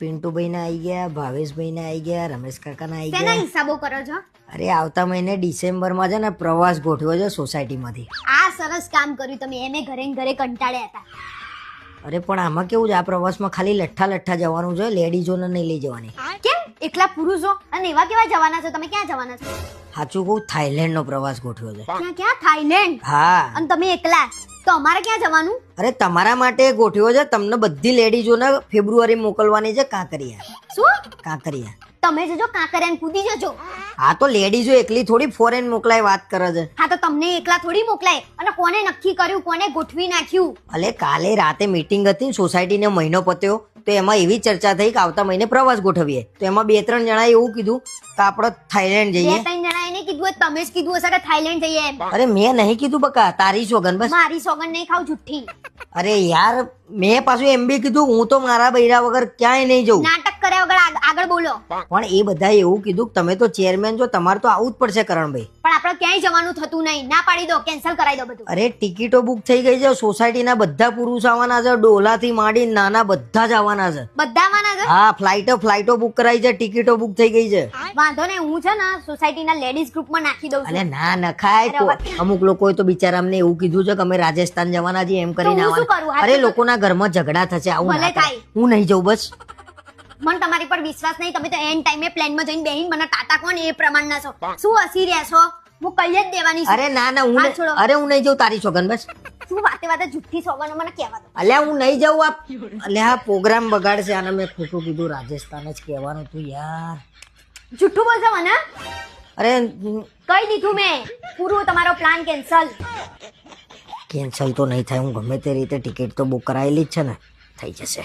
પિન્ટુભાઈ ના આવી ગયા, ભાવેશભાઈ ના આવી ગયા, રમેશ કાકા ના આવી તેના ગયા. હિસાબો કરો છો? અરે આવતા મહિને ડિસેમ્બરમાં છે ને પ્રવાસ ગોઠવ્યો છે સોસાયટીમાંથી. આ સરસ કામ કર્યું તમે. એમે ઘરે ને ઘરે કંટાળ્યા હતા. અરે પણ આમાં કેવું છે, આ પ્રવાસમાં ખાલી લઠ્ઠા જવાનું છે, લેડીઝોને નહીં લઈ જવાની. કેમ? એકલા પુરુષો અને એવા કેવા જવાના છો? તમે ક્યાં જવાના છો? સાચું કહું, થાઈલેન્ડનો પ્રવાસ ગોઠવ્યો છે. ક્યાં? થાઈલેન્ડ? હા. અને તમે એકલા? તો અમારે ક્યાં જવાનું? અરે તમારા માટે ગોઠવ્યો છે, તમને બધી લેડીઝોને ફેબ્રુઆરી મોકલવાની છે કાંકરિયા. શું? કાંકરિયા. તમે જજો કાંકરિયાને કૂદી જજો. હા તો લેડીઝો એકલી થોડી ફોરેન મોકલાય વાત કરે છે. હા તો તમને એકલા થોડી મોકલાય. અને કોને નક્કી કર્યું, કોને ગોઠવી નાખ્યું? અલે કાલે રાતે મીટિંગ હતી સોસાયટીને મહિનો પત્યો તો એમાં એવી ચર્ચા થઈ કે આવતા મહિને પ્રવાસ ગોઠવીએ. તો એમાં 2-3 જણાએ એવું કીધું કે આપણે થાઈલેન્ડ જઈએ. 2-3 જણાએ નહીં કીધું, તમે જ કીધું હશે કે થાઈલેન્ડ જઈએ એમ. અરે મેં નહીં કીધું બકા, તારી સોગન બસ. મારી સોગન નહીં ખાવ જુઠ્ઠી. અરે યાર મેં પાછું એમ બી કીધું હું તો મારા બૈરા વગર ક્યાંય નહીં જઉં. નાટક કર્યા વગર આગળ બોલો. પણ એ બધાએ એવું કીધું કે તમે તો ચેરમેન છો, તમારે તો આવું જ પડશે કરણભાઈ. પણ આપણે ક્યાંય જવાનું થતું નહીં. ના પાડી દો, કેન્સલ કરાવી દો બધું. અરે ટિકિટો બુક થઈ ગઈ છે, સોસાયટીના બધા પુરુષ આવવાના છે, ડોલાથી માંડી નાના બધા જ આવવાના છે. બધા આવવાના છે? હા, ફ્લાઇટો બુક કરાઈ છે, ટિકિટો બુક થઈ ગઈ છે. વાંધો નહીં, હું છે ને સોસાયટીના લેડીઝ ગ્રુપમાં નાખી દઉં છું. અરે ના નખાય તો. અમુક લોકોએ તો બિચારા અમને એવું કીધું છે કે અમે રાજસ્થાન જવાના છીએ એમ કરીને તો હું શું કરું? આવવાના. અરે લોકોના ઘરમાં ઝઘડા થશે, આવું ભલે ના થાય. થાય. હું નહીં જઉં બસ. મને તમારી પર વિશ્વાસ નહીં. તમે તો એન્ડ ટાઈમે પ્લેનમાં જઈને બેહીને મને ટાટા કોણ એ પ્રમાણના છો. શું હસી રહ્યા છો? હું કહી જ દેવાની છું. અરે ના હું હા, છોડો. અરે હું નહીં જઉં તારી છોકન બસ. શું વાતે જુઠ્ઠી સોગનો મને કહેવા દો. અલ્યા હું નહીં જાઉં. અલ્યા પ્રોગ્રામ બગાડશે આને. મેં ખોટું કીધું, રાજસ્થાન જ કહેવાનું તું યાર. જુઠ્ઠું બોલશો મને? અરે કહી દીધું મેં. પૂરું, તમારો પ્લાન કેન્સલ. કેન્સલ તો નહીં થાય. હું ગમે તે રીતે ટિકિટ તો બુક કરાયેલી જ છે ને, થઈ જશે.